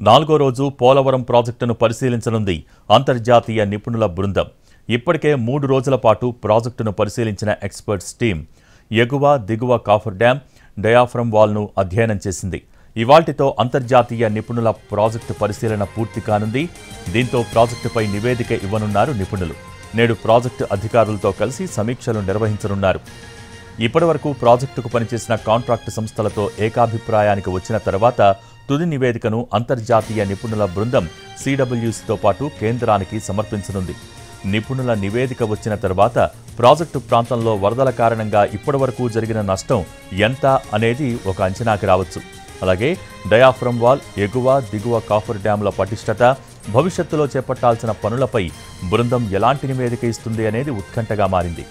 4వ రోజు పోలవరం ప్రాజెక్టును పరిశీలించనుంది అంతర్జాతీయ నిపుణుల బృందం. ఇప్పటికే 3 రోజుల పాటు ప్రాజెక్టును పరిశీలించిన ఎక్స్పర్ట్స్ టీం ఎగువ, దిగువ కాఫర్ డ్యాం, డయాఫ్రమ్ వాల్ను అధ్యయనం చేసింది. ఇవాల్టితో అంతర్జాతీయ నిపుణుల ప్రాజెక్టు పరిశీలన పూర్తి కానుంది. దీంతో ప్రాజెక్టుపై నివేదిక ఇవ్వనున్నారు నిపుణులు. నేడు ప్రాజెక్టు అధికారులతో కలిసి సమీక్షలు నిర్వహించనున్నారు. ఇప్పటివరకు ప్రాజెక్టుకు పనిచేసిన కాంట్రాక్టు సంస్థలతో ఏకాభిప్రాయానికి వచ్చిన తర్వాత తుది నివేదికను అంతర్జాతీయ నిపుణుల బృందం సిడబ్ల్యూసితో పాటు కేంద్రానికి సమర్పించనుంది. నిపుణుల నివేదిక వచ్చిన తర్వాత ప్రాజెక్టు ప్రాంతంలో వరదల కారణంగా ఇప్పటివరకు జరిగిన నష్టం ఎంత అనేది ఒక అంచనాకి రావచ్చు. అలాగే డయాఫ్రమ్ వాల్, ఎగువ, దిగువ కాఫర్ డ్యాంల పటిష్టత, భవిష్యత్తులో చేపట్టాల్సిన పనులపై బృందం ఎలాంటి నివేదిక ఇస్తుంది అనేది ఉత్కంఠగా మారింది.